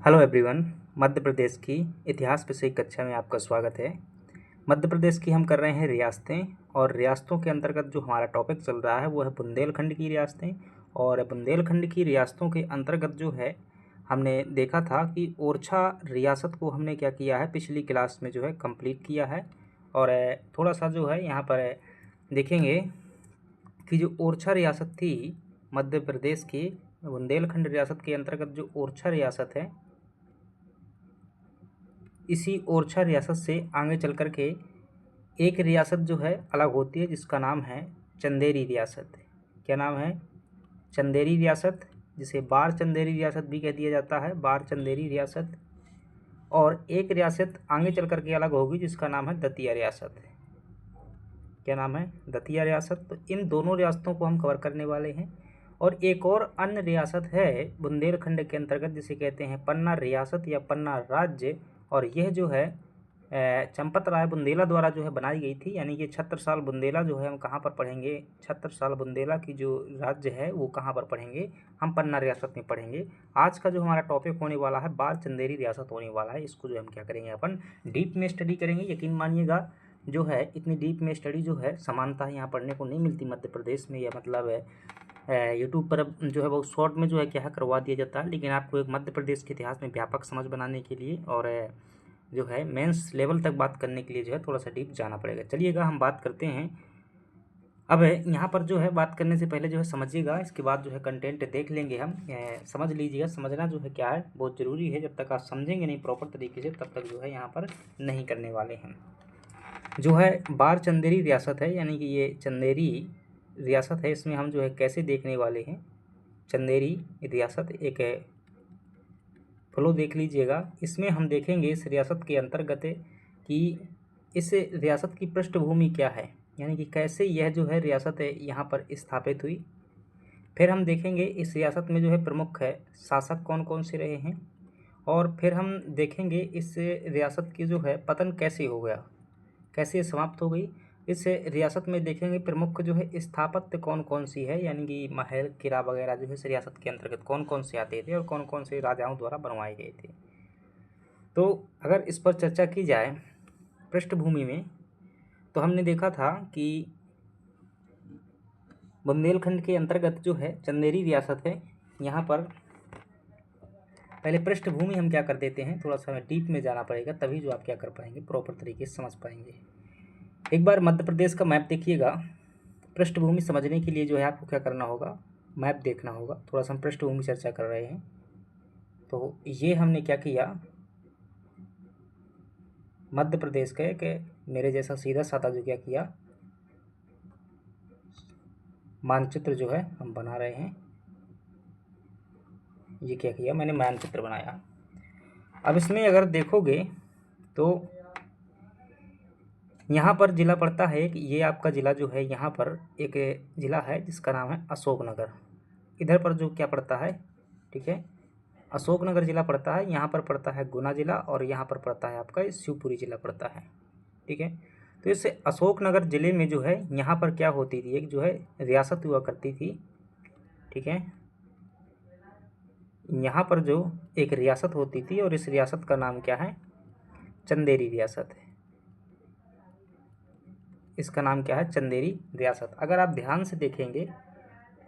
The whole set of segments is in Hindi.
Hello everyone. मध्य प्रदेश की इतिहास विषय कक्षा में आपका स्वागत है। मध्य प्रदेश की हम कर रहे हैं रियासतें, और रियासतों के अंतर्गत जो हमारा टॉपिक चल रहा है वो है बुंदेलखंड की रियासतें। और बुंदेलखंड की रियासतों के अंतर्गत जो है हमने देखा था कि ओरछा रियासत को हमने क्या किया है, पिछली क्लास में जो है कंप्लीट किया है। और थोड़ा सा जो है यहाँ पर देखेंगे कि जो ओरछा रियासत थी मध्य प्रदेश की बुंदेलखंड रियासत के अंतर्गत, जो ओरछा रियासत है, इसी ओरछा रियासत से आगे चल कर के एक रियासत जो है अलग होती है, जिसका नाम है चंदेरी रियासत। क्या नाम है? चंदेरी रियासत, जिसे बार चंदेरी रियासत भी कह दिया जाता है, बार चंदेरी रियासत। और एक रियासत आगे चल कर के अलग होगी जिसका नाम है दतिया रियासत। क्या नाम है? दतिया रियासत। तो इन दोनों रियासतों को हम कवर करने वाले हैं। और एक और अन्य रियासत है बुंदेलखंड के अंतर्गत, जिसे कहते हैं पन्ना रियासत या पन्ना राज्य। और यह जो है चंपत राय बुंदेला द्वारा जो है बनाई गई थी। यानी कि छत्रसाल बुंदेला जो है हम कहाँ पर पढ़ेंगे, छत्रसाल बुंदेला की जो राज्य है वो कहाँ पर पढ़ेंगे, हम पन्ना रियासत में पढ़ेंगे। आज का जो हमारा टॉपिक होने वाला है बार चंदेरी रियासत होने वाला है। इसको जो हम क्या करेंगे, अपन डीप में स्टडी करेंगे। यकीन मानिएगा जो है इतनी डीप में स्टडी जो है समानता यहाँ पढ़ने को नहीं मिलती मध्य प्रदेश में, या मतलब यूट्यूब पर अब जो है बहुत शॉर्ट में जो है क्या करवा दिया जाता है। लेकिन आपको एक मध्य प्रदेश के इतिहास में व्यापक समझ बनाने के लिए और जो है मेंस लेवल तक बात करने के लिए जो है थोड़ा सा डीप जाना पड़ेगा। चलिएगा हम बात करते हैं। अब यहाँ पर जो है बात करने से पहले जो है समझिएगा, इसके बाद जो है कंटेंट देख लेंगे हम। समझ लीजिएगा, समझना जो है क्या है बहुत ज़रूरी है। जब तक आप समझेंगे नहीं प्रॉपर तरीके से तब तक जो है यहाँ पर नहीं करने वाले हैं। जो है बार चंदेरी रियासत है, यानी कि ये चंदेरी रियासत है, इसमें हम जो है कैसे देखने वाले हैं। चंदेरी रियासत एक फ्लो देख लीजिएगा। इसमें हम देखेंगे इस रियासत के अंतर्गत कि इस रियासत की पृष्ठभूमि क्या है, यानी कि कैसे यह जो है रियासत है यहाँ पर स्थापित हुई। फिर हम देखेंगे इस रियासत में जो है प्रमुख है शासक कौन कौन से रहे हैं। और फिर हम देखेंगे इस रियासत की जो है पतन कैसे हो गया, कैसे समाप्त हो गई। इस रियासत में देखेंगे प्रमुख जो है स्थापत्य कौन कौन सी है, यानी कि महल किला वगैरह जो है इस रियासत के अंतर्गत कौन कौन से आते थे और कौन कौन से राजाओं द्वारा बनवाए गए थे। तो अगर इस पर चर्चा की जाए पृष्ठभूमि में, तो हमने देखा था कि बुंदेलखंड के अंतर्गत जो है चंदेरी रियासत है, यहाँ पर पहले पृष्ठभूमि हम क्या कर देते हैं, थोड़ा सा डीप में जाना पड़ेगा, तभी जो आप क्या कर पाएंगे, प्रॉपर तरीके से समझ पाएंगे। एक बार मध्य प्रदेश का मैप देखिएगा। पृष्ठभूमि समझने के लिए जो है आपको क्या करना होगा, मैप देखना होगा। थोड़ा सा हम पृष्ठभूमि चर्चा कर रहे हैं, तो ये हमने क्या किया, मध्य प्रदेश के मेरे जैसा सीधा साधा जो क्या किया, मानचित्र जो है हम बना रहे हैं। ये क्या किया, मैंने मानचित्र बनाया। अब इसमें अगर देखोगे तो यहाँ पर जिला पड़ता है कि ये आपका जिला जो है, यहाँ पर एक जिला है जिसका नाम है अशोकनगर। इधर पर जो क्या पड़ता है, ठीक है, अशोकनगर जिला पड़ता है। यहाँ पर पड़ता है गुना जिला, और यहाँ पर पड़ता है आपका शिवपुरी जिला पड़ता है, ठीक है। तो इस अशोकनगर जिले में जो है यहाँ पर क्या होती थी, एक जो है रियासत हुआ करती थी, ठीक है। यहाँ पर जो एक रियासत होती थी और इस रियासत का नाम क्या है, चंदेरी रियासत है। इसका नाम क्या है, चंदेरी रियासत। अगर आप ध्यान से देखेंगे,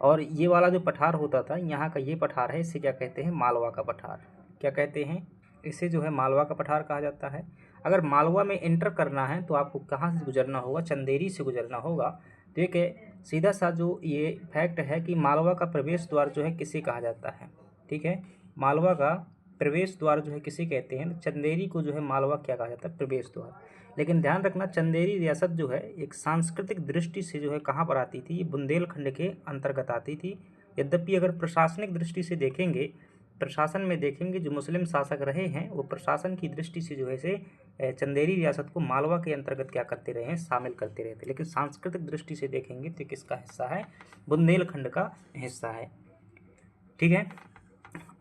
और ये वाला जो पठार होता था यहाँ का, ये पठार है, इसे क्या कहते हैं, मालवा का पठार। क्या कहते हैं, इसे जो है मालवा का पठार कहा जाता है। अगर मालवा में एंटर करना है तो आपको कहाँ से गुजरना होगा, चंदेरी से गुजरना होगा। तो एक सीधा सा जो ये फैक्ट है कि मालवा का प्रवेश द्वार जो है किसे कहा जाता है, ठीक है। मालवा का प्रवेश द्वार जो है किसे कहते हैं, चंदेरी को जो है मालवा क्या कहा जाता है, प्रवेश द्वार। लेकिन ध्यान रखना, चंदेरी रियासत जो है एक सांस्कृतिक दृष्टि से जो है कहाँ पर आती थी, ये बुंदेलखंड के अंतर्गत आती थी। यद्यपि अगर प्रशासनिक दृष्टि से देखेंगे, प्रशासन में देखेंगे, जो मुस्लिम शासक रहे हैं वो प्रशासन की दृष्टि से जो है से चंदेरी रियासत को मालवा के अंतर्गत क्या करते रहे हैं, शामिल करते रहे थे। लेकिन सांस्कृतिक दृष्टि से देखेंगे तो किसका हिस्सा है, बुंदेलखंड का हिस्सा है, ठीक है।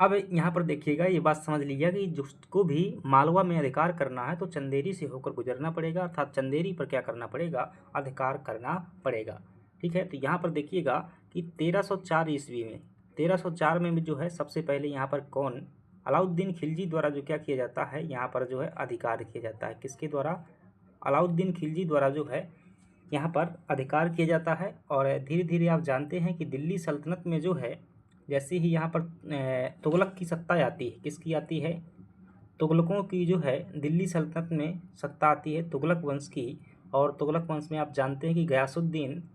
अब यहाँ पर देखिएगा, ये बात समझ लीजिए कि जिसको भी मालवा में अधिकार करना है तो चंदेरी से होकर गुजरना पड़ेगा, अर्थात चंदेरी पर क्या करना पड़ेगा, अधिकार करना पड़ेगा, ठीक है। तो यहाँ पर देखिएगा कि 1304 ईस्वी में, 1304 में जो है सबसे पहले यहाँ पर कौन अलाउद्दीन खिलजी द्वारा जो क्या किया जाता है यहाँ पर जो है अधिकार किया जाता है। किसके द्वारा? अलाउद्दीन खिलजी द्वारा जो है यहाँ पर अधिकार किया जाता है। और धीरे धीरे आप जानते हैं कि दिल्ली सल्तनत में जो है जैसे ही यहाँ पर तुगलक की सत्ता आती है, किसकी आती है? तुगलकों की जो है दिल्ली सल्तनत में सत्ता आती है तुगलक वंश की। और तुगलक वंश में आप जानते हैं कि गयासुद्दीन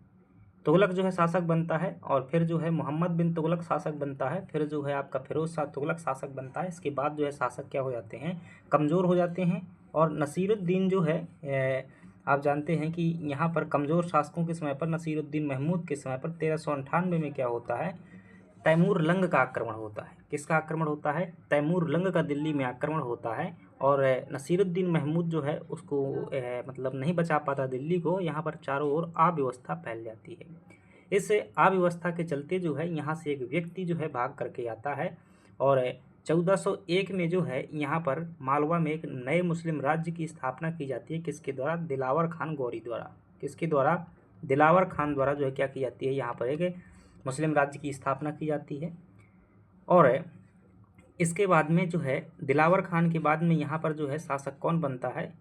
तुगलक जो है शासक बनता है, और फिर जो है मोहम्मद बिन तुगलक शासक बनता है, फिर जो है आपका फिरोज शाह तुगलक शासक बनता है। इसके बाद जो है शासक क्या हो जाते हैं? कमज़ोर हो जाते हैं। और नसीरुद्दीन जो है आप जानते हैं कि यहाँ पर कमज़ोर शासकों के समय पर नसीरुद्दीन महमूद के समय पर 1398 में क्या होता है? तैमूर लंग का आक्रमण होता है। किसका आक्रमण होता है? तैमूर लंग का दिल्ली में आक्रमण होता है। और नसीरुद्दीन महमूद जो है उसको मतलब नहीं बचा पाता दिल्ली को। यहाँ पर चारों ओर अव्यवस्था फैल जाती है। इस अव्यवस्था के चलते जो है यहाँ से एक व्यक्ति जो है भाग करके आता है, और 1401 में जो है यहाँ पर मालवा में एक नए मुस्लिम राज्य की स्थापना की जाती है। किसके द्वारा? दिलावर खान गौरी द्वारा। किसके द्वारा? दिलावर खान द्वारा जो है क्या की जाती है? यहाँ पर एक मुस्लिम राज्य की स्थापना की जाती है। और इसके बाद में जो है दिलावर खान के बाद में यहाँ पर जो है शासक कौन बनता है?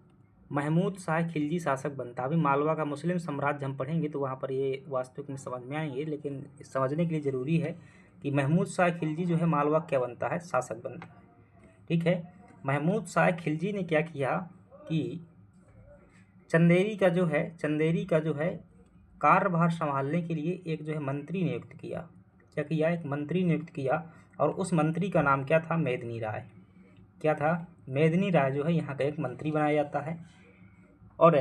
महमूद शाह खिलजी शासक बनता है। अभी मालवा का मुस्लिम साम्राज्य हम पढ़ेंगे तो वहाँ पर ये वास्तविक में समझ में आएंगे, लेकिन समझने के लिए ज़रूरी है कि महमूद शाह खिलजी जो है मालवा क्या बनता है? शासक बनता है। ठीक है। महमूद शाह खिलजी ने क्या किया कि चंदेरी का जो है कार्यभार संभालने के लिए एक जो है मंत्री नियुक्त किया। क्या किया? एक मंत्री नियुक्त किया, और उस मंत्री का नाम क्या था? मेदिनी राय। क्या था? मेदिनी राय जो है यहाँ का एक मंत्री बनाया जाता है। और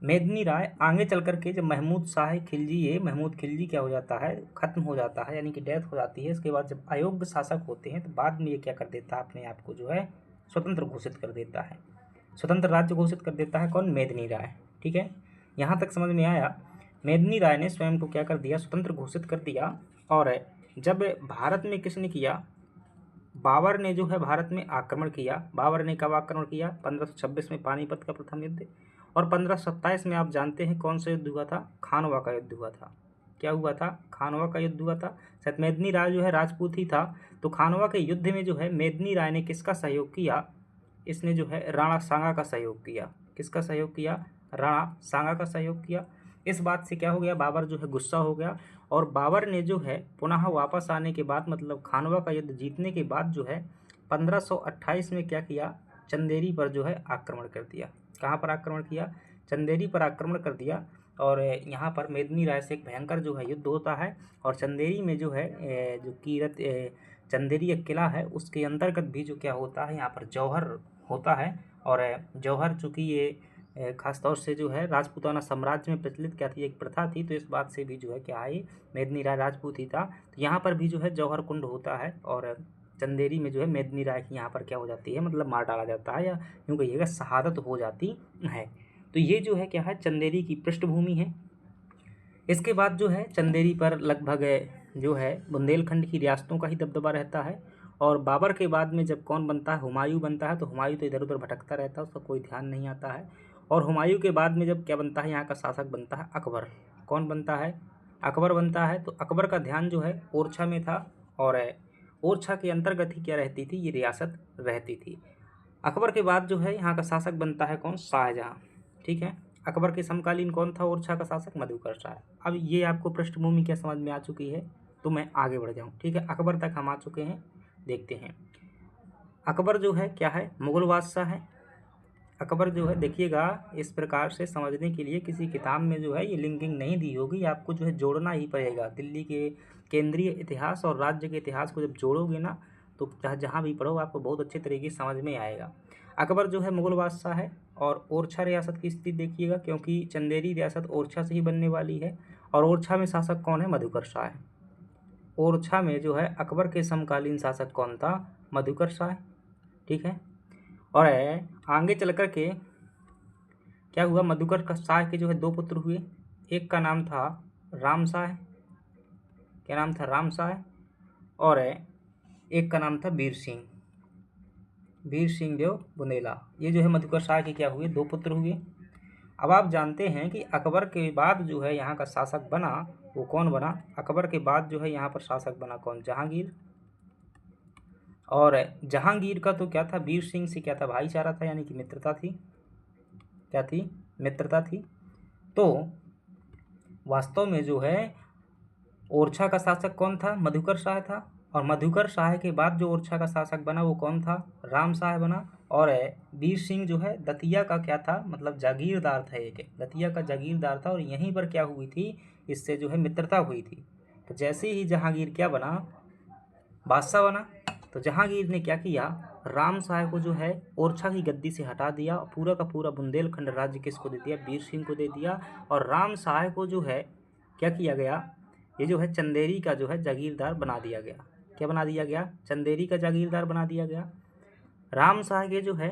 मेदिनी राय आगे चल करके जब महमूद खिलजी क्या हो जाता है? खत्म हो जाता है, यानी कि डेथ हो जाती है। इसके बाद जब अयोग्य शासक होते हैं तो बाद में ये क्या कर देता है? अपने आप को जो है स्वतंत्र घोषित कर देता है, स्वतंत्र राज्य घोषित कर देता है। कौन? मेदिनी राय। ठीक है, यहाँ तक समझ में आया। मेदिनी राय ने स्वयं को क्या कर दिया? स्वतंत्र घोषित कर दिया। और जब भारत में किसने किया? बाबर ने जो है भारत में आक्रमण किया। बाबर ने कब आक्रमण किया? 1526 में पानीपत का प्रथम युद्ध। और 1527 में आप जानते हैं कौन सा युद्ध हुआ था? खानवा का युद्ध हुआ था। क्या हुआ था? खानवा का युद्ध हुआ था। शायद मेदिनी राय जो है राजपूत ही था, तो खानवा के युद्ध में जो है मेदिनी राय ने किसका सहयोग किया? इसने जो है राणा सांगा का सहयोग किया। किसका सहयोग किया? राणा सांगा का सहयोग किया। इस बात से क्या हो गया? बाबर जो है गुस्सा हो गया, और बाबर ने जो है पुनः वापस आने के बाद, मतलब खानवा का युद्ध जीतने के बाद जो है 1528 में क्या किया? चंदेरी पर जो है आक्रमण कर दिया। कहाँ पर आक्रमण किया? चंदेरी पर आक्रमण कर दिया। और यहाँ पर मेदिनी राय से एक भयंकर जो है युद्ध होता है। और चंदेरी में जो है जो कीरत चंदेरी एक किला है, उसके अंतर्गत भी जो क्या होता है? यहाँ पर जौहर होता है। और जौहर चूँकि ये खास तौर से जो है राजपूताना साम्राज्य में प्रचलित क्या थी? एक प्रथा थी। तो इस बात से भी जो है क्या है? मेदिनी राय राजपूत ही था। तो यहाँ पर भी जो है जौहर कुंड होता है, और चंदेरी में जो है मेदिनी राय की यहाँ पर क्या हो जाती है? मतलब मार डाला जाता है, या यूँ कहिएगा शहादत हो जाती है। तो ये जो है क्या है? चंदेरी की पृष्ठभूमि है। इसके बाद जो है चंदेरी पर लगभग जो है बुंदेलखंड की रियासतों का ही दबदबा रहता है। और बाबर के बाद में जब कौन बनता है? हुमायूं बनता है। तो हुमायूं तो इधर उधर भटकता रहता है, उसका कोई ध्यान नहीं आता है। और हुमायूं के बाद में जब क्या बनता है? यहाँ का शासक बनता है अकबर। कौन बनता है? अकबर बनता है। तो अकबर का ध्यान जो है ओरछा में था, और ओरछा के अंतर्गत ही क्या रहती थी? ये रियासत रहती थी। अकबर के बाद जो है यहाँ का शासक बनता है कौन? शाहजहाँ। ठीक है, अकबर के समकालीन कौन था ओरछा का शासक? मधुकर शाह। अब ये आपको पृष्ठभूमि क्या समझ में आ चुकी है? तो मैं आगे बढ़ जाऊँ। ठीक है, अकबर तक हम आ चुके हैं। देखते हैं अकबर जो है क्या है? मुगल बादशाह है। अकबर जो है देखिएगा, इस प्रकार से समझने के लिए किसी किताब में जो है ये लिंकिंग नहीं दी होगी, आपको जो है जोड़ना ही पड़ेगा। दिल्ली के केंद्रीय इतिहास और राज्य के इतिहास को जब जोड़ोगे ना, तो जहाँ भी पढ़ो आपको बहुत अच्छे तरीके से समझ में आएगा। अकबर जो है मुगल बादशाह है। और ओरछा रियासत की स्थिति देखिएगा, क्योंकि चंदेरी रियासत ओरछा से ही बनने वाली है। और ओरछा में शासक कौन है? मधुकर शाह है। ओरछा में जो है अकबर के समकालीन शासक कौन था? मधुकर शाह। ठीक है, और आगे चल कर के क्या हुआ? मधुकर का शाह के जो है 2 पुत्र हुए। एक का नाम था राम शाह। क्या नाम था? राम शाह। और एक का नाम था वीर सिंह देव बुंदेला। ये जो है मधुकर शाह के क्या हुए? 2 पुत्र हुए। अब आप जानते हैं कि अकबर के बाद जो है यहाँ का शासक बना, वो कौन बना? अकबर के बाद जो है यहाँ पर शासक बना कौन? जहांगीर। और जहांगीर का तो क्या था, वीर सिंह से क्या था, भाईचारा था, यानी कि मित्रता थी। क्या थी, मित्रता थी। तो वास्तव में जो है ओरछा का शासक कौन था, मधुकर शाह था। और मधुकर शाह के बाद जो ओरछा का शासक बना वो कौन था, राम शाह बना। और वीर सिंह जो है दतिया का क्या था, मतलब जागीरदार था, एक दतिया का जागीरदार था। और यहीं पर क्या हुई थी, इससे जो है मित्रता हुई थी। तो जैसे ही जहांगीर क्या बना, बादशाह बना, तो जहांगीर ने क्या किया, राम शाह को जो है ओरछा की गद्दी से हटा दिया, पूरा का पूरा बुंदेलखंड राज्य किसको दे दिया, वीर सिंह को दे दिया। और राम शाह को जो है क्या किया गया, ये जो है चंदेरी का जो है जागीरदार बना दिया गया। क्या बना दिया गया, चंदेरी का जागीरदार बना दिया गया। राम शाह के जो है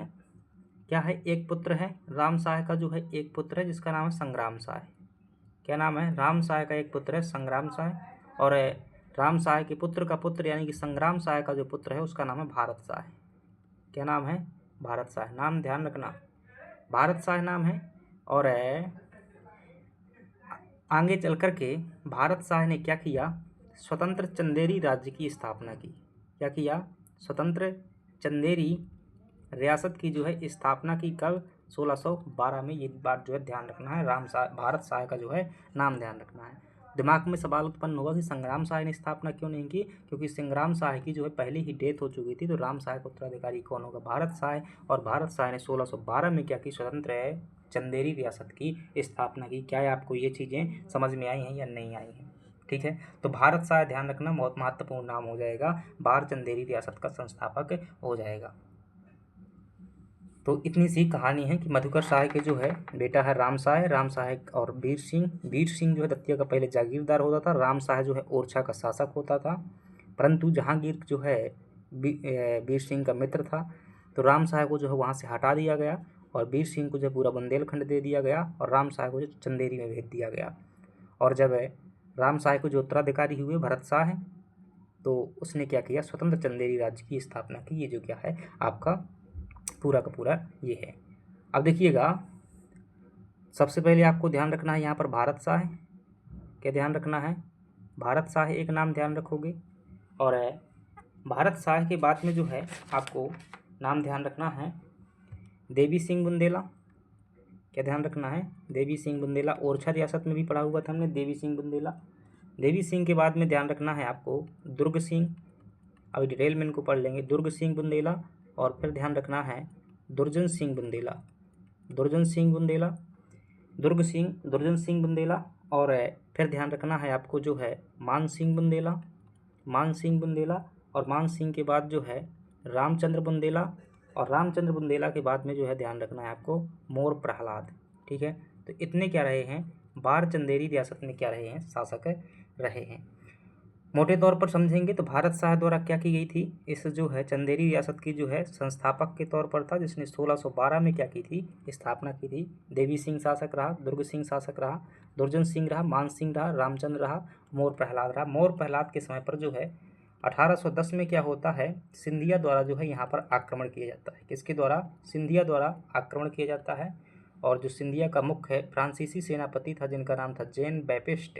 क्या है, एक पुत्र है। राम शाह का जो है एक पुत्र है जिसका नाम है संग्राम शाह। क्या नाम है, राम शाह का एक पुत्र है संग्राम शाह। और राम शाह के पुत्र का पुत्र यानी कि संग्राम शाह का जो पुत्र है उसका नाम है भारत शाह। क्या नाम है, भारत शाह। नाम ध्यान रखना, भारत शाह नाम है। और आगे चल कर के भारत शाह ने क्या किया, स्वतंत्र चंदेरी राज्य की स्थापना की। क्या किया, स्वतंत्र चंदेरी रियासत की जो है स्थापना की। कब, 1612 में। ये बात जो है ध्यान रखना है, राम शाह, भारत शाह का जो है नाम ध्यान रखना है। दिमाग में सवाल उत्पन्न होगा कि संग्राम शाह ने स्थापना क्यों नहीं की, क्योंकि संग्राम शाह की जो है पहले ही डेथ हो चुकी थी। तो राम शाह का उत्तराधिकारी कौन होगा, भारत शाह। और भारत शाह ने 1612 में क्या की, स्वतंत्र चंदेरी रियासत की स्थापना की। क्या है, आपको ये चीज़ें समझ में आई हैं या नहीं आई हैं, ठीक है। तो भारत शाह ध्यान रखना बहुत महत्वपूर्ण नाम हो जाएगा, बार चंदेरी रियासत का संस्थापक हो जाएगा। तो इतनी सी कहानी है कि मधुकर शाह के जो है बेटा है राम शाह, राम शाह और वीर सिंह। वीर सिंह जो है दतिया का पहले जागीरदार होता था, राम शाह जो है ओरछा का शासक होता था। परंतु जहांगीर जो है वीर सिंह का मित्र था, तो राम शाह को जो है वहाँ से हटा दिया गया और वीर सिंह को जो पूरा बुंदेलखंड दे दिया गया और राम शाह को जो चंदेरी में भेज दिया गया। और जब राम शाह को जो उत्तराधिकारी हुए भरत शाह, तो उसने क्या किया, स्वतंत्र चंदेरी राज्य की स्थापना की। ये जो क्या है आपका पूरा का पूरा ये है। अब देखिएगा, सबसे पहले आपको ध्यान रखना है यहाँ पर भारत शाह। क्या ध्यान रखना है, भारत शाह एक नाम ध्यान रखोगे। और भारत शाह के बाद में जो है आपको नाम ध्यान रखना है देवी सिंह बुंदेला। क्या ध्यान रखना है, देवी सिंह बुंदेला। ओरछा रियासत में भी पढ़ा हुआ था हमने देवी सिंह बुंदेला। देवी सिंह के बाद में ध्यान रखना है आपको दुर्ग सिंह। अभी डिटेल में इनको पढ़ लेंगे, दुर्ग सिंह बुंदेला। और फिर ध्यान रखना है दुर्जन सिंह बुंदेला, दुर्जन सिंह बुंदेला, दुर्जन सिंह बुंदेला। और फिर ध्यान रखना है आपको जो है मान सिंह बुंदेला, मान सिंह बुंदेला। और मान सिंह के बाद जो है रामचंद्र बुंदेला। और रामचंद्र बुंदेला के बाद में जो है ध्यान रखना है आपको मोर प्रहलाद, ठीक है। तो इतने क्या रहे हैं, बार चंदेरी रियासत में क्या रहे हैं, शासक रहे हैं। मोटे तौर पर समझेंगे तो भारत शाह द्वारा क्या की गई थी, इस जो है चंदेरी रियासत की जो है संस्थापक के तौर पर था, जिसने 1612 में क्या की थी, स्थापना की थी। देवी सिंह शासक रहा, दुर्ग सिंह शासक रहा, दुर्जन सिंह रहा, मान सिंह रहा, रामचंद्र रहा, मोर प्रहलाद रहा। मोर प्रहलाद के समय पर जो है 1810 में क्या होता है, सिंधिया द्वारा जो है यहाँ पर आक्रमण किया जाता है। किसके द्वारा, सिंधिया द्वारा आक्रमण किया जाता है। और जो सिंधिया का मुख्य है फ्रांसीसी सेनापति था जिनका नाम था जैन बैपिस्ट।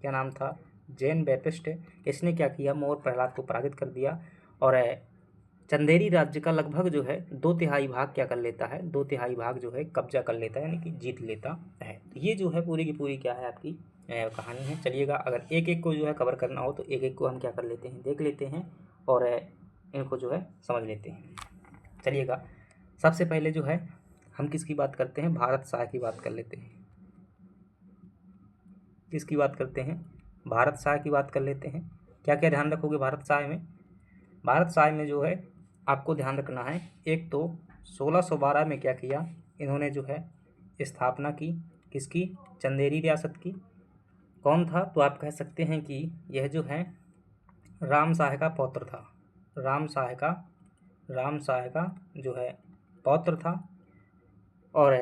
क्या नाम था, जैन बैपिस्ट। इसने क्या किया, मोर प्रहलाद को पराजित कर दिया। और चंदेरी राज्य का लगभग जो है 2/3 भाग क्या कर लेता है, 2/3 भाग जो है कब्जा कर लेता है, यानी कि जीत लेता है। तो ये जो है पूरी की पूरी क्या है आपकी कहानी है। चलिएगा, अगर एक एक को जो है कवर करना हो तो एक एक को हम क्या कर लेते हैं, देख लेते हैं और इनको जो है समझ लेते हैं। चलिएगा, सबसे पहले जो है हम किसकी बात करते हैं, भारत शाह की बात कर लेते हैं। किसकी बात करते हैं, भारत शाह की बात कर लेते हैं। क्या क्या ध्यान रखोगे भारत शाह में, भारत शाह में जो है आपको ध्यान रखना है, एक तो 1612 में क्या किया इन्होंने जो है स्थापना की, किसकी, चंदेरी रियासत की। कौन था, तो आप कह सकते हैं कि यह जो है राम शाह का पौत्र था, राम शाह का जो है पौत्र था। और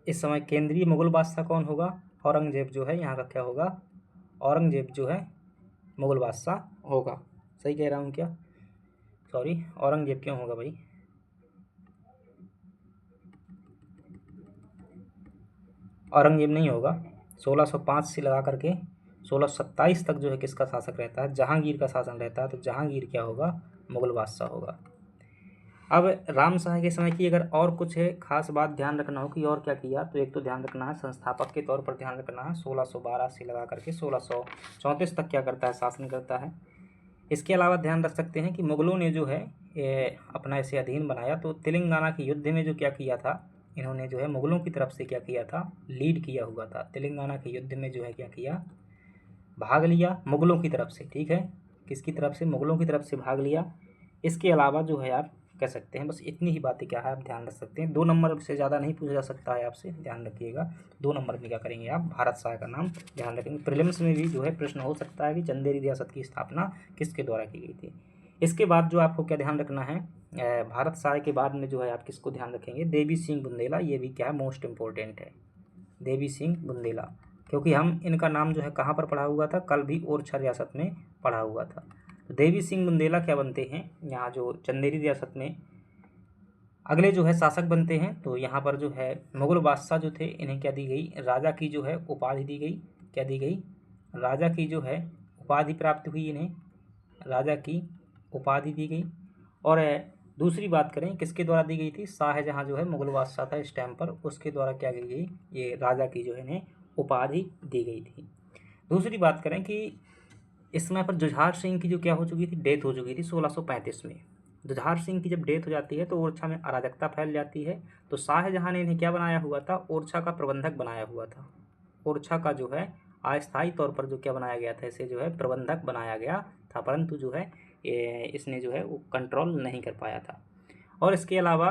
इस समय केंद्रीय मुगल बादशाह कौन होगा, औरंगजेब जो है यहाँ का क्या होगा, औरंगजेब जो है मुगल बादशाह होगा। सही कह रहा हूँ क्या, सॉरी औरंगजेब क्यों होगा भाई, औरंगजेब नहीं होगा। 1605 से लगा करके 1627 तक जो है किसका शासक रहता है, जहांगीर का शासन रहता है। तो जहांगीर क्या होगा, मुगल बादशाह होगा। अब राम शाह के समय की अगर और कुछ है खास बात ध्यान रखना हो कि और क्या किया, तो एक तो ध्यान रखना है संस्थापक के तौर पर ध्यान रखना है 1612 से लगा करके 1634 तक क्या करता है, शासन करता है। इसके अलावा ध्यान रख सकते हैं कि मुग़लों ने जो है अपना इसे अधीन बनाया, तो तेलंगाना के युद्ध में जो क्या किया था इन्होंने जो है मुग़लों की तरफ से क्या किया था, लीड किया हुआ था। तेलंगाना के युद्ध में जो है क्या किया, भाग लिया मुग़लों की तरफ से, ठीक है, किसकी तरफ से, मुग़लों की तरफ से भाग लिया। इसके अलावा जो है आप कह सकते हैं, बस इतनी ही बातें क्या है आप ध्यान रख सकते हैं। 2 नंबर से ज़्यादा नहीं पूछा जा सकता है आपसे, ध्यान रखिएगा। 2 नंबर में क्या करेंगे आप, भारत शाह का नाम ध्यान रखेंगे। प्रीलिम्स में भी जो है प्रश्न हो सकता है कि चंदेरी रियासत की स्थापना किसके द्वारा की गई थी। इसके बाद जो आपको क्या ध्यान रखना है, भारत शाह के बाद में जो है आप किसको ध्यान रखेंगे, देवी सिंह बुंदेला। ये भी क्या है, मोस्ट इम्पोर्टेंट है, देवी सिंह बुंदेला, क्योंकि हम इनका नाम जो है कहाँ पर पढ़ा हुआ था, कल भी ओरछा रियासत में पढ़ा हुआ था। तो देवी सिंह बुंदेला क्या बनते हैं यहाँ जो चंदेरी रियासत में अगले जो है शासक बनते हैं। तो यहाँ पर जो है मुग़ल बादशाह जो थे इन्हें क्या दी गई, राजा की जो है उपाधि दी गई, क्या दी गई, राजा की जो है उपाधि प्राप्त हुई, इन्हें राजा की उपाधि दी गई। और दूसरी बात करें किसके द्वारा दी गई थी, शाहजहाँ जो है मुग़ल बादशाह था इस टाइम पर, उसके द्वारा क्या की गई, ये राजा की जो है इन्हें उपाधि दी गई थी। दूसरी बात करें कि इस समय पर जुझार सिंह की जो क्या हो चुकी थी, डेथ हो चुकी थी 1635 में। जुझार सिंह की जब डेथ हो जाती है तो ओरछा में अराजकता फैल जाती है। तो शाहजहाँ ने इन्हें क्या बनाया हुआ था, ओरछा का प्रबंधक बनाया हुआ था। ओरछा का जो है अस्थायी तौर पर जो क्या बनाया गया था, इसे जो है प्रबंधक बनाया गया था, परंतु जो है इसने जो है वो कंट्रोल नहीं कर पाया था। और इसके अलावा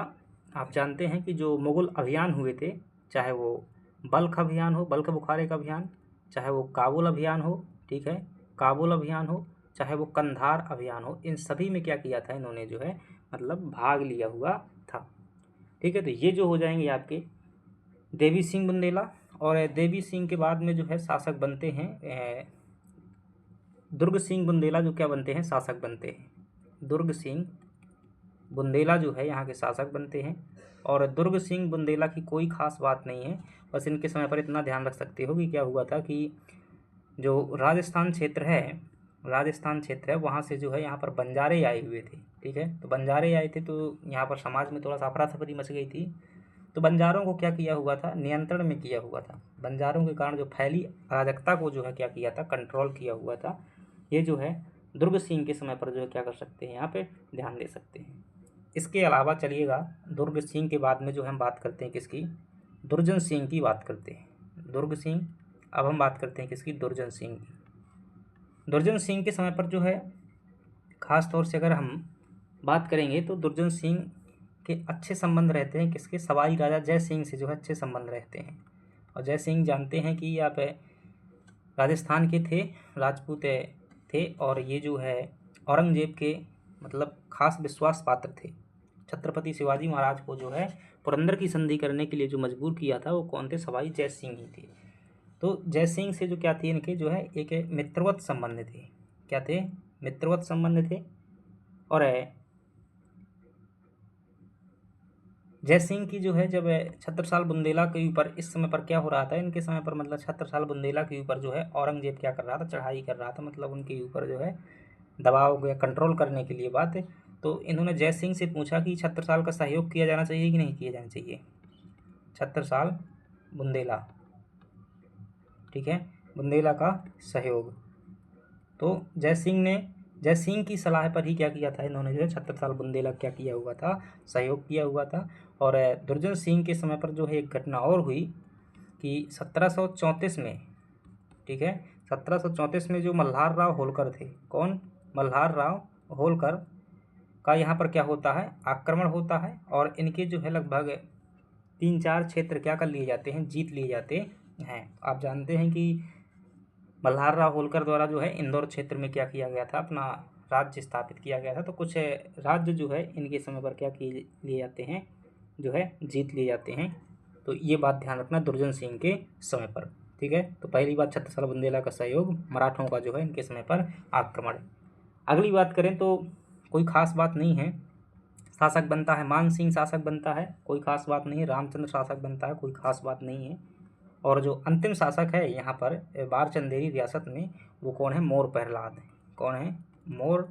आप जानते हैं कि जो मुग़ल अभियान हुए थे, चाहे वो बल्ख अभियान हो, बल्ख बुखारे का अभियान, चाहे वो काबुल अभियान हो, ठीक है, काबुल अभियान हो, चाहे वो कंधार अभियान हो, इन सभी में क्या किया था इन्होंने जो है मतलब भाग लिया हुआ था, ठीक है। तो ये जो हो जाएंगे आपके देवी सिंह बुंदेला। और देवी सिंह के बाद में जो है शासक बनते हैं दुर्ग सिंह बुंदेला, जो क्या बनते हैं, शासक बनते हैं। दुर्ग सिंह बुंदेला जो है यहाँ के शासक बनते हैं। और दुर्ग सिंह बुंदेला की कोई ख़ास बात नहीं है, बस इनके समय पर इतना ध्यान रख सकते हो कि क्या हुआ था कि जो राजस्थान क्षेत्र है वहाँ से जो है यहाँ पर बंजारे आए हुए थे, ठीक है। तो बंजारे आए थे तो यहाँ पर समाज में थोड़ा सा अफरा तफरी मच गई थी। तो बंजारों को क्या किया हुआ था, नियंत्रण में किया हुआ था। बंजारों के कारण जो फैली अराजकता को जो है क्या किया था, कंट्रोल किया हुआ था। ये जो है दुर्ग सिंह के समय पर जो है क्या कर सकते हैं, यहाँ पे ध्यान दे सकते हैं। इसके अलावा चलिएगा दुर्ग सिंह के बाद में जो हम बात करते हैं किसकी, दुर्जन सिंह की बात करते हैं। दुर्ग सिंह, अब हम बात करते हैं किसकी, दुर्जन सिंह की। दुर्जन सिंह के समय पर जो है ख़ास तौर से अगर हम बात करेंगे तो दुर्जन सिंह के अच्छे संबंध रहते हैं किसके, सवाई राजा जय सिंह से जो है अच्छे संबंध रहते हैं। और जय सिंह जानते हैं कि आप राजस्थान के थे, राजपूत थे, और ये जो है औरंगजेब के मतलब खास विश्वास पात्र थे। छत्रपति शिवाजी महाराज को जो है पुरंदर की संधि करने के लिए जो मजबूर किया था वो कौन थे, सवाई जय सिंह ही थे। तो जय सिंह से जो क्या थे, इनके जो है एक मित्रवत संबंध थे, क्या थे, मित्रवत संबंध थे। और जय सिंह की जो है जब छत्रसाल बुंदेला के ऊपर इस समय पर क्या हो रहा था, इनके समय पर मतलब छत्रसाल बुंदेला के ऊपर जो है औरंगजेब क्या कर रहा था, चढ़ाई कर रहा था, मतलब उनके ऊपर जो है दबाव या कंट्रोल करने के लिए बात है। तो इन्होंने जय सिंह से पूछा कि छत्रसाल का सहयोग किया जाना चाहिए कि नहीं किया जाना चाहिए, छत्रसाल बुंदेला, ठीक है, बुंदेला का सहयोग। तो जय सिंह की सलाह पर ही क्या किया था, इन्होंने जो है छत्रसाल बुंदेला क्या किया हुआ था, सहयोग किया हुआ था। और दुर्जन सिंह के समय पर जो है एक घटना और हुई कि 1734 में, ठीक है, 1734 में जो मल्हार राव होलकर थे, कौन, मल्हार राव होलकर का यहाँ पर क्या होता है, आक्रमण होता है। और इनके जो है लगभग 3-4 क्षेत्र क्या कर लिए जाते हैं, जीत लिए जाते हैं। आप जानते हैं कि मल्हार राव होलकर द्वारा जो है इंदौर क्षेत्र में क्या किया गया था, अपना राज्य स्थापित किया गया था। तो कुछ राज्य जो है इनके समय पर क्या किए लिए जाते हैं, जो है जीत लिए जाते हैं। तो ये बात ध्यान रखना दुर्जन सिंह के समय पर, ठीक है। तो पहली बात छत्रसाल बुंदेला का सहयोग, मराठों का जो है इनके समय पर आक्रमण। अगली बात करें तो कोई ख़ास बात नहीं है, शासक बनता है मान सिंह, शासक बनता है, कोई ख़ास बात नहीं है। रामचंद्र शासक बनता है, कोई ख़ास बात नहीं है। और जो अंतिम शासक है यहाँ पर बार चंदेरी रियासत में, वो कौन है, मोर प्रहलाद। कौन है, मोर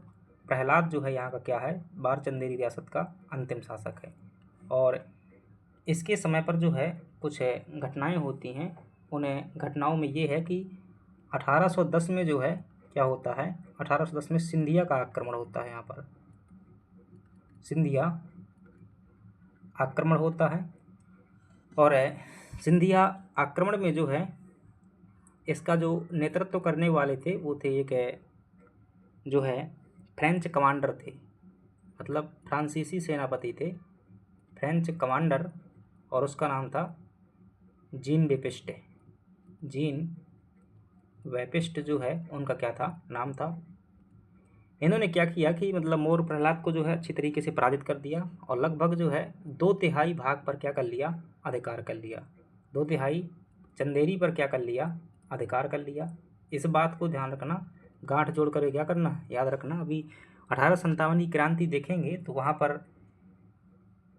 प्रहलाद जो है यहाँ का क्या है, बार चंदेरी रियासत का अंतिम शासक है। और इसके समय पर जो है कुछ घटनाएं होती हैं। उन्हें घटनाओं में ये है कि 1810 में जो है क्या होता है, 1810 में सिंधिया का आक्रमण होता है। यहाँ पर सिंधिया आक्रमण होता है और सिंधिया आक्रमण में जो है इसका जो नेतृत्व करने वाले थे वो थे एक जो है फ्रेंच कमांडर थे, मतलब फ्रांसीसी सेनापति थे, फ्रेंच कमांडर, और उसका नाम था जीन बेपिस्ट। जीन वेपिस्ट जो है उनका क्या था, नाम था। इन्होंने क्या किया कि मतलब मोर प्रहलाद को जो है अच्छी तरीके से पराजित कर दिया और लगभग जो है 2/3 भाग पर क्या कर लिया, अधिकार कर लिया। 2/3 चंदेरी पर क्या कर लिया, अधिकार कर लिया। इस बात को ध्यान रखना, गांठ जोड़ कर क्या करना, याद रखना। अभी 1857 की क्रांति देखेंगे तो वहाँ पर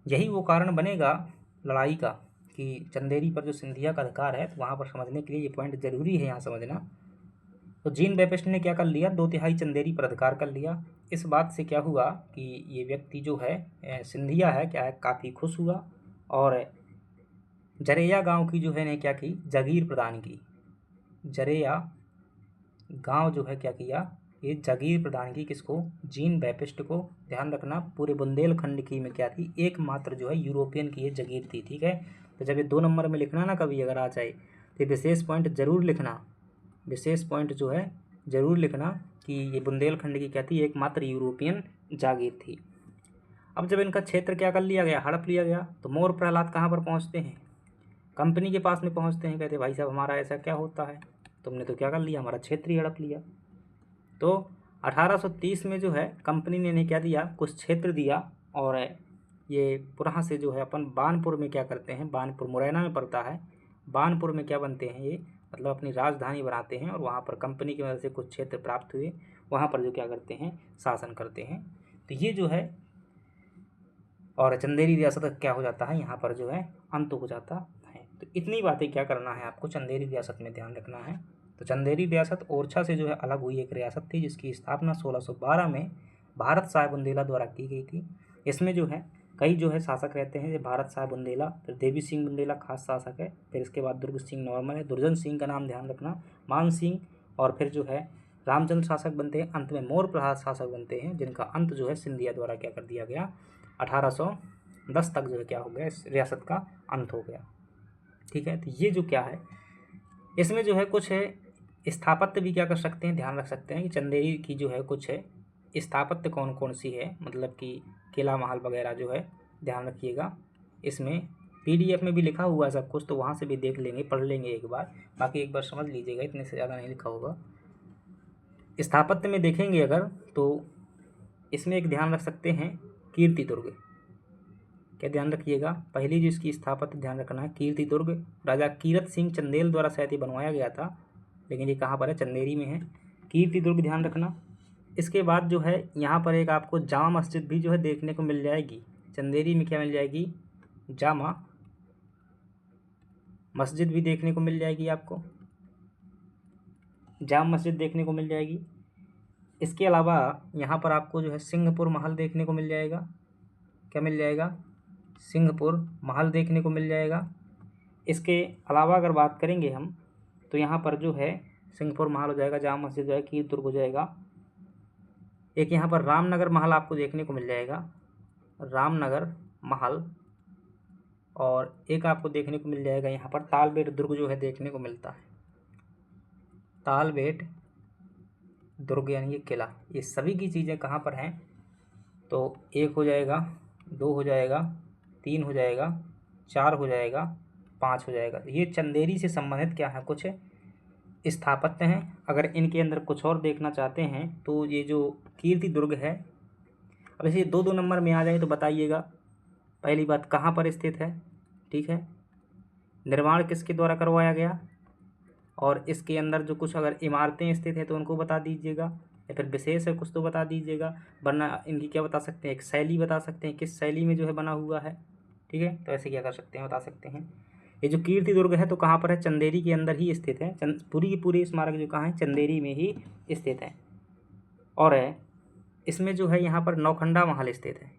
यही वो कारण बनेगा लड़ाई का कि चंदेरी पर जो सिंधिया का अधिकार है, तो वहाँ पर समझने के लिए ये पॉइंट जरूरी है यहाँ समझना। तो जीन बेपिस्ट ने क्या कर लिया, 2/3 चंदेरी पर अधिकार कर लिया। इस बात से क्या हुआ कि ये व्यक्ति जो है सिंधिया है क्या है, काफ़ी खुश हुआ और जरेया गांव की जो है ने क्या की, जागीर प्रदान की। जरेया गांव जो है क्या किया, ये जागीर प्रदान की। किसको, जीन बेपिस्ट को। ध्यान रखना पूरे बुंदेलखंड की में क्या थी, एकमात्र जो है यूरोपियन की ये जागीर थी। ठीक है, तो जब ये 2 नंबर में लिखना ना कभी अगर आ जाए तो विशेष पॉइंट जरूर लिखना, विशेष पॉइंट जो है जरूर लिखना कि ये बुंदेलखंड की क्या थी, एकमात्र यूरोपियन जागीर थी। अब जब इनका क्षेत्र क्या कर लिया गया, हड़प लिया गया, तो मोर प्रहलाद कहाँ पर पहुँचते हैं, कंपनी के पास में पहुँचते हैं। कहते भाई साहब हमारा ऐसा क्या होता है, तुमने तो क्या कर लिया, हमारा क्षेत्र ही हड़प लिया। तो 1830 में जो है कंपनी ने इन्हें क्या दिया, कुछ क्षेत्र दिया और ये पुनः से जो है अपन बानपुर में क्या करते हैं, बानपुर मुरैना में पड़ता है, बानपुर में क्या बनते हैं ये, मतलब अपनी राजधानी बनाते हैं और वहाँ पर कंपनी की वजह से कुछ क्षेत्र प्राप्त हुए, वहाँ पर जो क्या करते हैं, शासन करते हैं। तो ये जो है और चंदेरी रियासत का क्या हो जाता है, यहाँ पर जो है अंत हो जाता है। तो इतनी बातें क्या करना है आपको, चंदेरी रियासत में ध्यान रखना है। तो चंदेरी रियासत ओरछा से जो है अलग हुई एक रियासत थी, जिसकी स्थापना 1612 में भारत शाह बुंदेला द्वारा की गई थी। इसमें जो है कई जो है शासक रहते हैं, जैसे भारत शाह बुंदेला, फिर देवी सिंह बुंदेला खास शासक है, फिर इसके बाद दुर्ग सिंह नॉर्मल है, दुर्जन सिंह का नाम ध्यान रखना, मान सिंह, और फिर जो है रामचंद्र शासक बनते हैं, अंत में मोर प्रहलाद शासक बनते हैं, जिनका अंत जो है सिंधिया द्वारा क्या कर दिया गया, 1810 तक जो है क्या हो गया, इस रियासत का अंत हो गया। ठीक है, तो ये जो क्या है, इसमें जो है कुछ है स्थापत्य भी क्या कर सकते हैं, ध्यान रख सकते हैं कि चंदेरी की जो है कुछ है स्थापत्य कौन कौन सी है, मतलब कि किला महल वगैरह जो है ध्यान रखिएगा। इसमें PDF में भी लिखा हुआ है सब कुछ, तो वहाँ से भी देख लेंगे, पढ़ लेंगे एक बार, बाकी एक बार समझ लीजिएगा, इतने से ज़्यादा नहीं लिखा होगा। स्थापत्य में देखेंगे अगर तो इसमें एक ध्यान रख सकते हैं कीर्ति दुर्ग। क्या ध्यान रखिएगा, पहली जो इसकी स्थापत्य ध्यान रखना है कीर्ति दुर्ग, राजा कीरत सिंह चंदेल द्वारा शायद ये बनवाया गया था, लेकिन ये कहाँ पर है, चंदेरी में है, कीर्ति दुर्ग ध्यान रखना। इसके बाद जो है यहाँ पर एक आपको जामा मस्जिद भी जो है देखने को मिल जाएगी, चंदेरी में क्या मिल जाएगी, जामा मस्जिद भी देखने को मिल जाएगी, आपको जामा मस्जिद देखने को मिल जाएगी। इसके अलावा यहाँ पर आपको जो है सिंहपुर महल देखने को मिल जाएगा, क्या मिल जाएगा, सिंहपुर महल देखने को मिल जाएगा। इसके अलावा अगर बात करेंगे हम तो यहाँ पर जो है सिंहपुर महल हो जाएगा, जामा मस्जिद हो जाएगा, कीर्ति दुर्ग हो जाएगा। एक यहाँ पर रामनगर महल आपको देखने को मिल जाएगा, रामनगर महल, और एक आपको देखने को मिल जाएगा यहाँ पर तालबेट दुर्ग जो है देखने को मिलता है, तालबेट दुर्ग यानी ये किला। ये सभी की चीज़ें कहाँ पर हैं, तो 1 हो जाएगा, 2 हो जाएगा, 3 हो जाएगा, 4 हो जाएगा, 5 हो जाएगा। ये चंदेरी से संबंधित क्या है, कुछ स्थापत्य हैं। अगर इनके अंदर कुछ और देखना चाहते हैं तो ये जो कीर्ति दुर्ग है, अब इसे 2-2 नंबर में आ जाए तो बताइएगा। पहली बात कहाँ पर स्थित है, ठीक है, निर्माण किसके द्वारा करवाया गया, और इसके अंदर जो कुछ अगर इमारतें स्थित हैं तो उनको बता दीजिएगा, या फिर विशेष है कुछ तो बता दीजिएगा, वरना इनकी क्या बता सकते हैं, एक शैली बता सकते हैं, किस शैली में जो है बना हुआ है। ठीक है, तो ऐसे क्या कर सकते हैं, बता सकते हैं। ये जो कीर्ति दुर्ग है तो कहाँ पर है, चंदेरी के अंदर ही स्थित है, पूरी की पूरी स्मारक जो कहाँ है, चंदेरी में ही स्थित है। और इसमें जो है यहाँ पर नौखंडा महल स्थित है।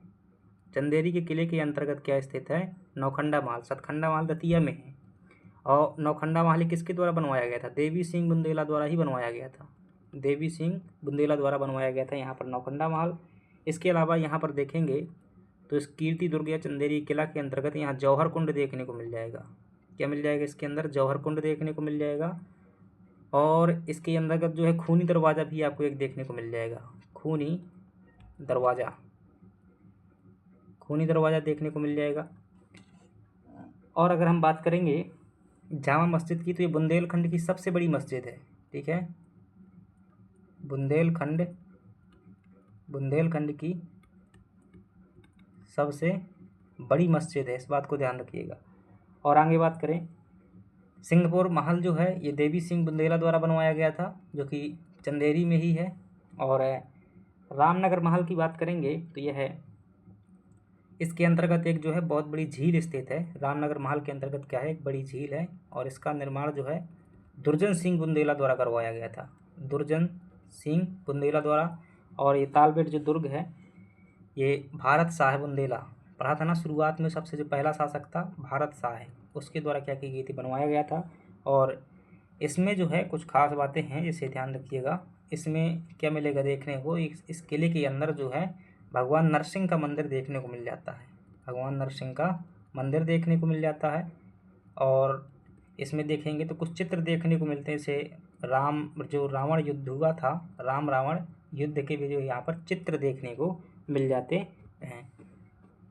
चंदेरी के किले के अंतर्गत क्या स्थित है? नौखंडा महल। सतखंडा महल दतिया में है और नौखंडा महल किसके द्वारा बनवाया गया था? देवी सिंह बुंदेला द्वारा ही बनवाया गया था। देवी सिंह बुंदेला द्वारा बनवाया गया था यहाँ पर नौखंडा महल। इसके अलावा यहाँ पर देखेंगे तो इस कीर्ति दुर्ग या चंदेरी किला के अंतर्गत यहाँ जौहर कुंड देखने को मिल जाएगा। क्या मिल जाएगा इसके अंदर? जौहर कुंड देखने को मिल जाएगा। और इसके अंतर्गत जो है खूनी दरवाज़ा भी आपको एक देखने को मिल जाएगा। खूनी दरवाज़ा, खूनी दरवाज़ा देखने को मिल जाएगा। और अगर हम बात करेंगे जामा मस्जिद की, तो ये बुंदेलखंड की सबसे बड़ी मस्जिद है। ठीक है, बुंदेलखंड की सबसे बड़ी मस्जिद है, इस बात को ध्यान रखिएगा। और आगे बात करें, सिंहपुर महल जो है ये देवी सिंह बुंदेला द्वारा बनवाया गया था, जो कि चंदेरी में ही है। और रामनगर महल की बात करेंगे तो यह है, इसके अंतर्गत एक जो है बहुत बड़ी झील स्थित है। रामनगर महल के अंतर्गत क्या है? एक बड़ी झील है और इसका निर्माण जो है दुर्जन सिंह बुंदेला द्वारा करवाया गया था। दुर्जन सिंह बुंदेला द्वारा। और ये तालबेट जो दुर्ग है ये भारत शाह बुंदेला, पढ़ा था ना शुरुआत में, सबसे जो पहला शासक था भारत शाह, उसके द्वारा क्या की गई थी? बनवाया गया था। और इसमें जो है कुछ खास बातें हैं जिसे ध्यान रखिएगा। इसमें क्या मिलेगा देखने को? इस किले के अंदर जो है भगवान नरसिंह का मंदिर देखने को मिल जाता है। भगवान नरसिंह का मंदिर देखने को मिल जाता है। और इसमें देखेंगे तो कुछ चित्र देखने को मिलते हैं, जैसे जो रावण युद्ध हुआ था, राम रावण युद्ध के भी जो यहाँ पर चित्र देखने को मिल जाते हैं।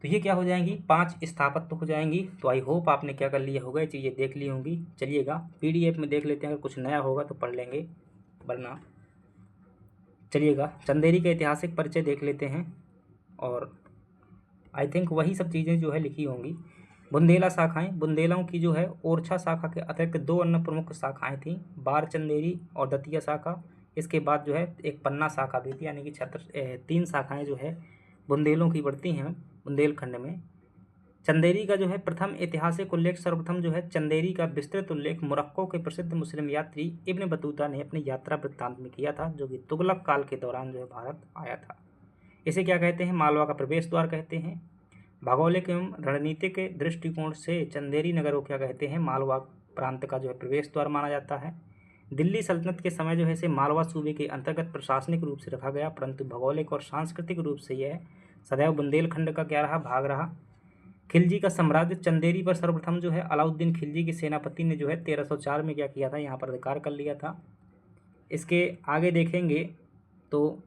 तो ये क्या हो जाएंगी? 5 स्थापत्य हो जाएंगी। तो आई होप आपने क्या कर लिया होगा, ये चीज़ें देख ली होंगी। चलिएगा PDF में देख लेते हैं, अगर कुछ नया होगा तो पढ़ लेंगे, वरना चलिएगा चंदेरी का ऐतिहासिक परिचय देख लेते हैं। और आई थिंक वही सब चीज़ें जो है लिखी होंगी। बुंदेला शाखाएं, बुंदेलों की जो है ओरछा शाखा के अतिरिक्त 2 अन्य प्रमुख शाखाएं थीं, बार चंदेरी और दतिया शाखा। इसके बाद जो है एक पन्ना शाखा भी थी, यानी कि 3 शाखाएं जो है बुंदेलों की बढ़ती हैं बुंदेलखंड में। चंदेरी का जो है प्रथम ऐतिहासिक उल्लेख, सर्वप्रथम जो है चंदेरी का विस्तृत उल्लेख मोरक्को के प्रसिद्ध मुस्लिम यात्री इब्न बतूता ने अपनी यात्रा वृत्तांत में किया था, जो कि तुगलक काल के दौरान जो है भारत आया था। इसे क्या कहते हैं? मालवा का प्रवेश द्वार कहते हैं। भौगोलिक एवं रणनीतिक दृष्टिकोण से चंदेरी नगर को क्या कहते हैं? मालवा प्रांत का जो है प्रवेश द्वार माना जाता है। दिल्ली सल्तनत के समय जो है इसे मालवा सूबे के अंतर्गत प्रशासनिक रूप से रखा गया, परंतु भौगोलिक और सांस्कृतिक रूप से यह सदैव बुंदेलखंड का क्या रहा? भाग रहा। खिलजी का साम्राज्य, चंदेरी पर सर्वप्रथम जो है अलाउद्दीन खिलजी के सेनापति ने जो है 1304 में क्या किया था? यहाँ पर अधिकार कर लिया था। इसके आगे देखेंगे तो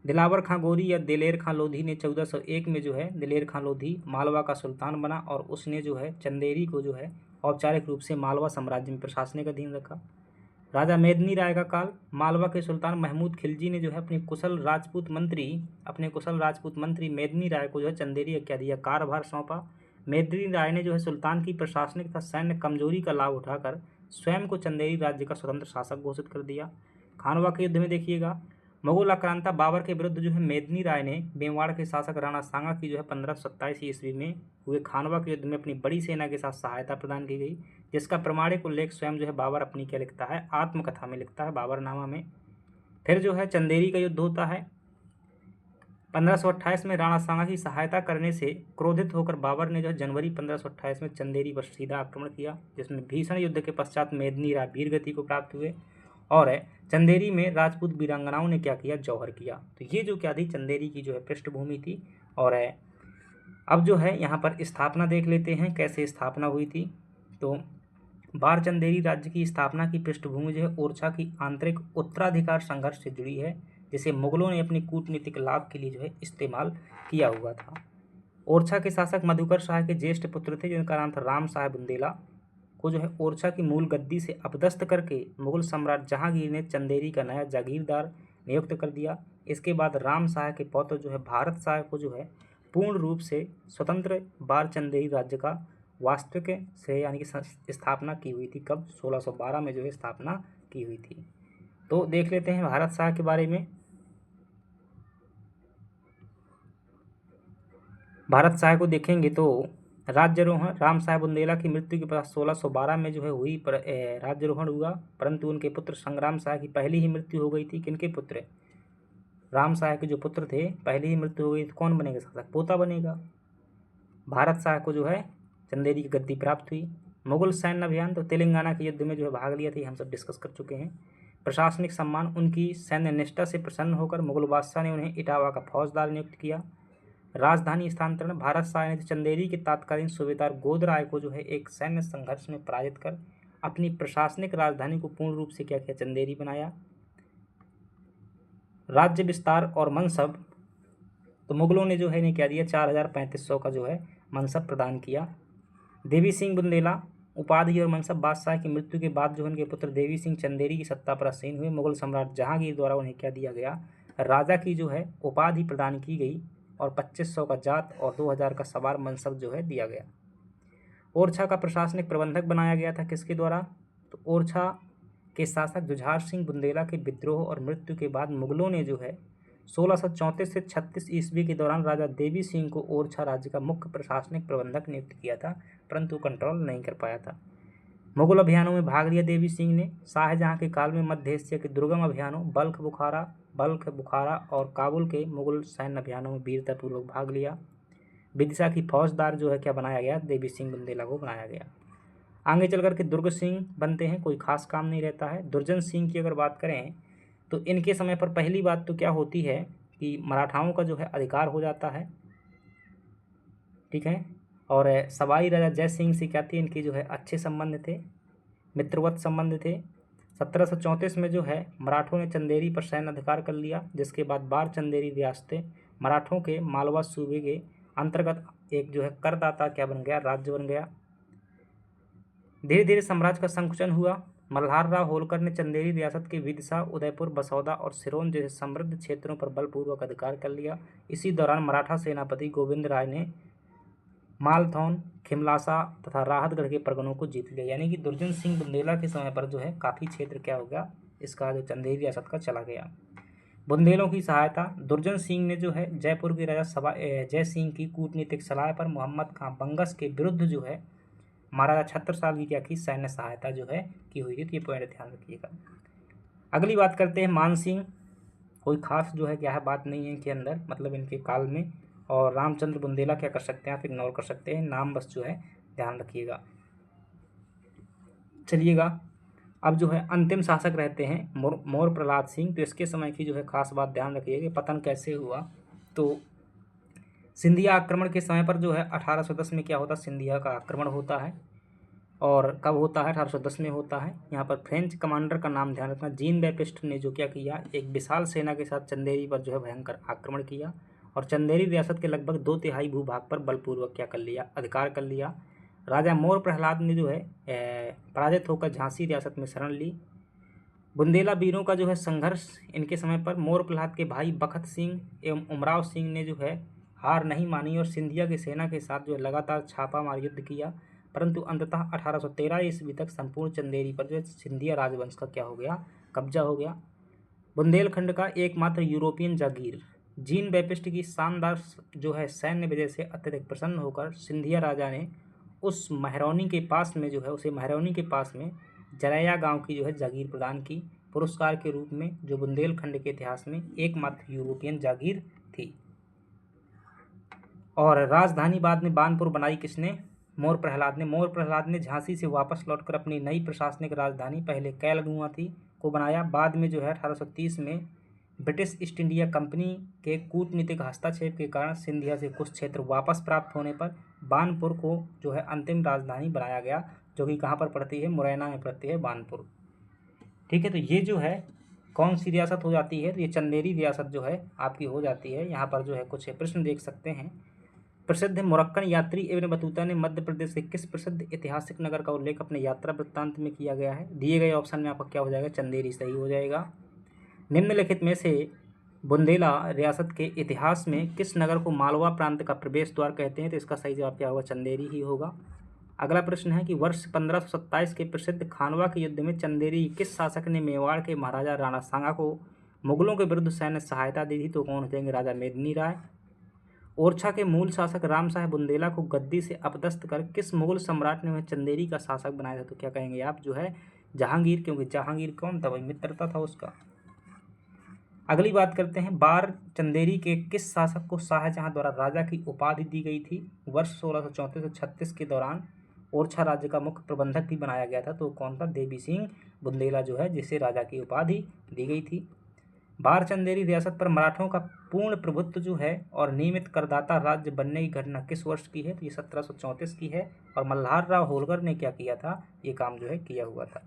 दिलावर खां गोरी या दिलेर खां लोधी ने 1401 में जो है दिलेर खां लोधी मालवा का सुल्तान बना और उसने जो है चंदेरी को जो है औपचारिक रूप से मालवा साम्राज्य में प्रशासनिक अधीन रखा। राजा मेदनी राय का काल, मालवा के सुल्तान महमूद खिलजी ने जो है अपने कुशल राजपूत मंत्री मेदनी राय को जो है चंदेरी क्या दिया? कार्यभार सौंपा। मेदनी राय ने जो है सुल्तान की प्रशासनिक तथा सैन्य कमजोरी का लाभ उठाकर स्वयं को चंदेरी राज्य का स्वतंत्र शासक घोषित कर दिया। खानवा के युद्ध में देखिएगा, मुगल आक्रांता बाबर के विरुद्ध जो है मेदनी राय ने मेवाड़ के शासक राणा सांगा की जो है 1527 ईस्वी में हुए खानवा के युद्ध में अपनी बड़ी सेना के साथ सहायता प्रदान की गई, जिसका प्रमाणिक उल्लेख स्वयं जो है बाबर अपनी क्या लिखता है? आत्मकथा में लिखता है, बाबरनामा में। फिर जो है चंदेरी का युद्ध होता है। 1528 में राणा सांगा की सहायता करने से क्रोधित होकर बाबर ने जो है जनवरी 1528 में चंदेरी पर सीधा आक्रमण किया, जिसमें भीषण युद्ध के पश्चात मेदनी राय वीरगति को प्राप्त हुए और चंदेरी में राजपूत वीरांगनाओं ने क्या किया? जौहर किया। तो ये जो क्या थी? चंदेरी की जो है पृष्ठभूमि थी। और अब जो है यहाँ पर स्थापना देख लेते हैं, कैसे स्थापना हुई थी। तो बार चंदेरी राज्य की स्थापना की पृष्ठभूमि जो है ओरछा की आंतरिक उत्तराधिकार संघर्ष से जुड़ी है, जिसे मुगलों ने अपनी कूटनीतिक लाभ के लिए जो है इस्तेमाल किया हुआ था। ओरछा के शासक मधुकर शाह के ज्येष्ठ पुत्र थे, जिनका नाम था राम शाह बुंदेला, को जो है ओरछा की मूल गद्दी से अपदस्थ करके मुगल सम्राट जहांगीर ने चंदेरी का नया जागीरदार नियुक्त कर दिया। इसके बाद राम शाह के पौत्र जो है भारत शाह को जो है पूर्ण रूप से स्वतंत्र बार चंदेरी राज्य का वास्तविक से यानी कि स्थापना की हुई थी। कब? 1612 में जो है स्थापना की हुई थी। तो देख लेते हैं भारत शाह के बारे में। भारत शाह को देखेंगे तो राज्यारोहण राम शाह बुंदेला की मृत्यु के बाद 1612 में जो है हुई राज्यारोहण हुआ, परंतु उनके पुत्र संग्राम शाह की पहले ही मृत्यु हो गई थी। किनके पुत्र? राम शाह के जो पुत्र थे पहले ही मृत्यु हो गई, तो कौन बनेगा शासक? पोता बनेगा। भारत शाह को जो है चंदेरी की गद्दी प्राप्त हुई। मुगल सैन्य अभियान, तो तेलंगाना के युद्ध में जो है भाग लिया था, हम सब डिस्कस कर चुके हैं। प्रशासनिक सम्मान, उनकी सैन्य निष्ठा से प्रसन्न होकर मुगल बादशाह ने उन्हें इटावा का फौजदार नियुक्त किया। राजधानी स्थानांतरण, भारत शाह ने चंदेरी के तत्कालीन सूबेदार गोद राय को जो है एक सैन्य संघर्ष में पराजित कर अपनी प्रशासनिक राजधानी को पूर्ण रूप से क्या किया? चंदेरी बनाया। राज्य विस्तार और मनसब, तो मुगलों ने जो है इन्हें क्या दिया? 4,3500 का जो है मनसब प्रदान किया। देवी सिंह बुंदेला, उपाधि और मनसब, बादशाह की मृत्यु के बाद जो उनके पुत्र देवी सिंह चंदेरी की सत्ता पर आसीन हुए। मुगल सम्राट जहांगीर द्वारा उन्हें क्या दिया गया? राजा की जो है उपाधि प्रदान की गई और 2500 का जात और 2000 का सवार मनसब जो है दिया गया। ओरछा का प्रशासनिक प्रबंधक बनाया गया था किसके द्वारा? तो ओरछा के शासक जुझार सिंह बुंदेला के विद्रोह और मृत्यु के बाद मुगलों ने जो है 1634 से 36 ईस्वी के दौरान राजा देवी सिंह को ओरछा राज्य का मुख्य प्रशासनिक प्रबंधक नियुक्त किया था, परंतु कंट्रोल नहीं कर पाया था। मुगल अभियानों में भाग लिया देवी सिंह ने। शाहजहां के काल में मध्य एशिया के दुर्गम अभियानों बल्ख, बुखारा और काबुल के मुगल सैन्य अभियानों में वीरतापूर्वक भाग लिया। विदिशा की फौजदार जो है क्या बनाया गया? देवी सिंह बुंदेला को बनाया गया। आगे चल करके दुर्ग सिंह बनते हैं, कोई खास काम नहीं रहता है। दुर्जन सिंह की अगर बात करें तो इनके समय पर पहली बात तो क्या होती है कि मराठाओं का जो है अधिकार हो जाता है, ठीक है। और सवाई राजा जय सिंह से क्या थी? इनकी जो है अच्छे संबंध थे, मित्रवत संबंध थे। 1734 में जो है मराठों ने चंदेरी पर सैन्य अधिकार कर लिया, जिसके बाद बार चंदेरी रियासतें मराठों के मालवा सूबे के अंतर्गत एक जो है करदाता क्या बन गया? राज्य बन गया। धीरे धीरे साम्राज्य का संकुचन हुआ। मल्हार राव होलकर ने चंदेरी रियासत के विदिशा, उदयपुर, बसौदा और सिरोंज जैसे समृद्ध क्षेत्रों पर बलपूर्वक अधिकार कर लिया। इसी दौरान मराठा सेनापति गोविंद राय ने मालथौन, खिमलासा तथा राहतगढ़ के परगनों को जीत लिया। यानी कि दुर्जन सिंह बुंदेला के समय पर जो है काफ़ी क्षेत्र क्या हो गया? इसका जो चंदेरी रियासत का चला गया। बुंदेलों की सहायता, दुर्जन सिंह ने जो है जयपुर के राजा जय सिंह की कूटनीतिक सलाह पर मोहम्मद खां बंगस के विरुद्ध जो है महाराजा छत्रसाल की क्या की? सैन्य सहायता जो है की हुई थी। तो ये पॉइंट ध्यान रखिएगा। अगली बात करते हैं मान सिंह। कोई खास जो है क्या है बात नहीं है इनके अंदर, मतलब इनके काल में। और रामचंद्र बुंदेला क्या कर सकते हैं आप? इग्नोर कर सकते हैं, नाम बस जो है ध्यान रखिएगा। चलिएगा, अब जो है अंतिम शासक रहते हैं मोर प्रहलाद सिंह। तो इसके समय की जो है खास बात ध्यान रखिएगा कि पतन कैसे हुआ। तो सिंधिया आक्रमण के समय पर जो है 1810 में क्या होता? सिंधिया का आक्रमण होता है। और कब होता है? 1810 में होता है। यहाँ पर फ्रेंच कमांडर का नाम ध्यान रखना, जीन बैप्टिस्ट ने जो क्या किया? एक विशाल सेना के साथ चंदेरी पर जो है भयंकर आक्रमण किया और चंदेरी रियासत के लगभग 2/3 भूभाग पर बलपूर्वक क्या कर लिया? अधिकार कर लिया। राजा मोर प्रहलाद ने जो है पराजित होकर झांसी रियासत में शरण ली। बुंदेला वीरों का जो है संघर्ष, इनके समय पर मोर प्रहलाद के भाई बखत सिंह एवं उमराव सिंह ने जो है हार नहीं मानी और सिंधिया की सेना के साथ जो है लगातार छापामार युद्ध किया, परंतु अंततः 1813 ईस्वी तक संपूर्ण चंदेरी पर जो है सिंधिया राजवंश का क्या हो गया? कब्जा हो गया। बुंदेलखंड का एकमात्र यूरोपियन जागीर, जीन बैप्टिस्ट की शानदार जो है सैन्य विजय से अत्यधिक प्रसन्न होकर सिंधिया राजा ने उस महरौनी के पास में जो है उसे महरौनी के पास में जरैया गांव की जो है जागीर प्रदान की पुरस्कार के रूप में, जो बुंदेलखंड के इतिहास में एकमात्र यूरोपियन जागीर थी। और राजधानी बाद में बानपुर बनाई किसने? मोर प्रहलाद ने। मोर प्रहलाद ने झांसी से वापस लौटकर अपनी नई प्रशासनिक राजधानी, पहले कैलगुआ थी, को बनाया। बाद में जो है 1830 में ब्रिटिश ईस्ट इंडिया कंपनी के कूटनीतिक हस्तक्षेप के कारण सिंधिया से कुछ क्षेत्र वापस प्राप्त होने पर बानपुर को जो है अंतिम राजधानी बनाया गया, जो कि कहाँ पर पड़ती है? मुरैना में पड़ती है बानपुर। ठीक है, तो ये जो है कौन सी रियासत हो जाती है? तो ये चंदेरी रियासत जो है आपकी हो जाती है। यहाँ पर जो है कुछ प्रश्न देख सकते हैं। प्रसिद्ध मोरक्कन यात्री इब्न बतूता ने मध्य प्रदेश के किस प्रसिद्ध ऐतिहासिक नगर का उल्लेख अपने यात्रा वृत्तांत में किया गया है? दिए गए ऑप्शन में आपका क्या हो जाएगा? चंदेरी सही हो जाएगा। निम्नलिखित में से बुंदेला रियासत के इतिहास में किस नगर को मालवा प्रांत का प्रवेश द्वार कहते हैं? तो इसका सही जवाब क्या होगा? चंदेरी ही होगा। अगला प्रश्न है कि वर्ष 1527 के प्रसिद्ध खानवा के युद्ध में चंदेरी किस शासक ने मेवाड़ के महाराजा राणा सांगा को मुगलों के विरुद्ध सैन्य सहायता दी थी? तो कौन हो जाएंगे? राजा मेदिनी राय। ओरछा के मूल शासक राम शाह बुंदेला को गद्दी से अपदस्थ कर किस मुगल सम्राट ने उन्हें चंदेरी का शासक बनाया था? तो क्या कहेंगे आप? जो है जहांगीर, क्योंकि जहांगीर कौन था? वही मित्रता था उसका। अगली बात करते हैं, बार चंदेरी के किस शासक को शाहजहां द्वारा राजा की उपाधि दी गई थी? वर्ष 1634 से 36 के दौरान ओरछा राज्य का मुख्य प्रबंधक भी बनाया गया था। तो कौन था? देवी सिंह बुंदेला जो है, जिसे राजा की उपाधि दी गई थी। बार चंदेरी रियासत पर मराठों का पूर्ण प्रभुत्व जो है और नियमित करदाता राज्य बनने की घटना किस वर्ष की है? तो ये 1734 की है। और मल्हार राव होलकर ने क्या किया था? ये काम जो है किया हुआ था।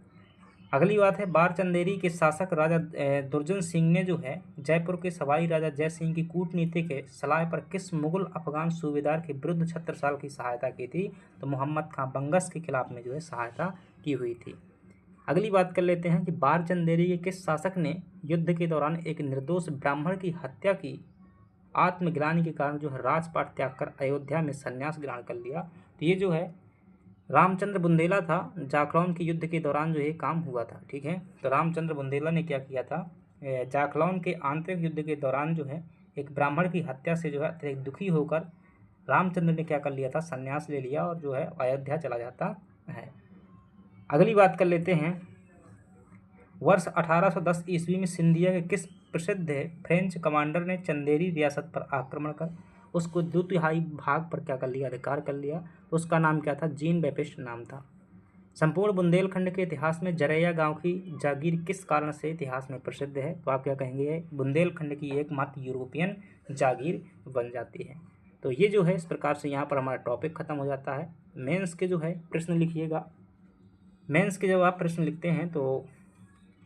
अगली बात है, बार चंदेरी के शासक राजा दुर्जन सिंह ने जो है जयपुर के सवाई राजा जय सिंह की कूटनीति के सलाह पर किस मुगल अफगान सूबेदार के विरुद्ध छत्रसाल की सहायता की थी? तो मोहम्मद खां बंगस के खिलाफ में जो है सहायता की हुई थी। अगली बात कर लेते हैं कि बार चंदेरी के किस शासक ने युद्ध के दौरान एक निर्दोष ब्राह्मण की हत्या की आत्मग्लानि के कारण जो है राजपाट त्याग कर अयोध्या में संन्यास ग्रहण कर लिया? तो ये जो है रामचंद्र बुंदेला था। जाखलौन के युद्ध के दौरान जो ये काम हुआ था। ठीक है, तो रामचंद्र बुंदेला ने क्या किया था? जाखलौन के आंतरिक युद्ध के दौरान जो है एक ब्राह्मण की हत्या से जो है अत्यधिक दुखी होकर रामचंद्र ने क्या कर लिया था? संन्यास ले लिया और जो है अयोध्या चला जाता है। अगली बात कर लेते हैं, वर्ष 1810 ईस्वी में सिंधिया के किस प्रसिद्ध फ्रेंच कमांडर ने चंदेरी रियासत पर आक्रमण कर उसको 2/3 भाग पर क्या कर लिया? अधिकार कर लिया। तो उसका नाम क्या था? जीन बैप्टिस्ट नाम था। संपूर्ण बुंदेलखंड के इतिहास में जरैया गांव की जागीर किस कारण से इतिहास में प्रसिद्ध है? तो आप क्या कहेंगे? बुंदेलखंड की एकमात्र यूरोपियन जागीर बन जाती है। तो ये जो है इस प्रकार से यहाँ पर हमारा टॉपिक खत्म हो जाता है। मेंस के जो है प्रश्न लिखिएगा। मेंस के जब आप प्रश्न लिखते हैं तो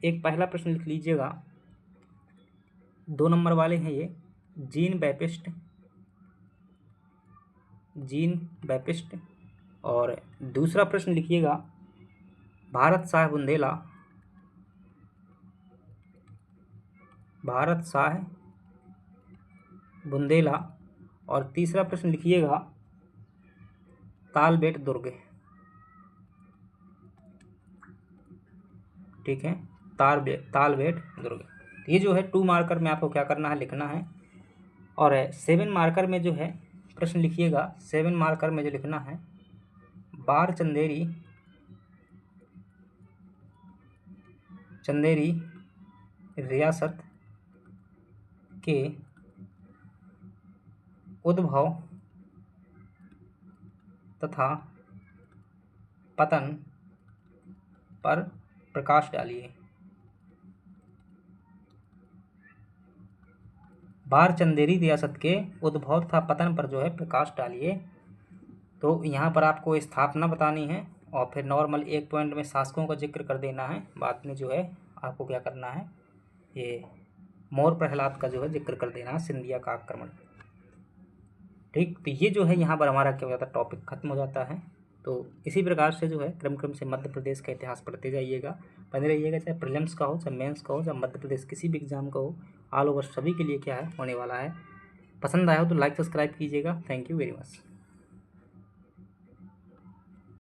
एक पहला प्रश्न लिख लीजिएगा, 2 नंबर वाले हैं ये, जीन बैप्टिस्ट। और दूसरा प्रश्न लिखिएगा भारत शाह बुंदेला। और तीसरा प्रश्न लिखिएगा तालबेट दुर्ग। ठीक है, तालबेट दुर्ग। ये जो है 2 मार्कर में आपको क्या करना है? लिखना है। और 7 मार्कर में जो है प्रश्न लिखिएगा, 7 मार्कर में जो लिखना है, बार चंदेरी रियासत के उद्भव तथा पतन पर प्रकाश डालिए। बार चंदेरी रियासत के उद्भव तथा पतन पर जो है प्रकाश डालिए। तो यहाँ पर आपको स्थापना बतानी है और फिर नॉर्मल 1 पॉइंट में शासकों का जिक्र कर देना है। बाद में जो है आपको क्या करना है? ये मोर प्रहलाद का जो है जिक्र कर देना है, सिंधिया का आक्रमण। ठीक, तो ये जो है यहाँ पर हमारा क्या हो जाता है? टॉपिक खत्म हो जाता है। तो इसी प्रकार से जो है क्रम से मध्य प्रदेश का इतिहास पढ़ते जाइएगा, बने रहिएगा। चाहे प्रीलिम्स का हो, चाहे मेंस का हो, चाहे मध्य प्रदेश किसी भी एग्जाम का हो, ऑल ओवर सभी के लिए क्या है होने वाला है। पसंद आया हो तो लाइक सब्सक्राइब कीजिएगा। Thank you very much.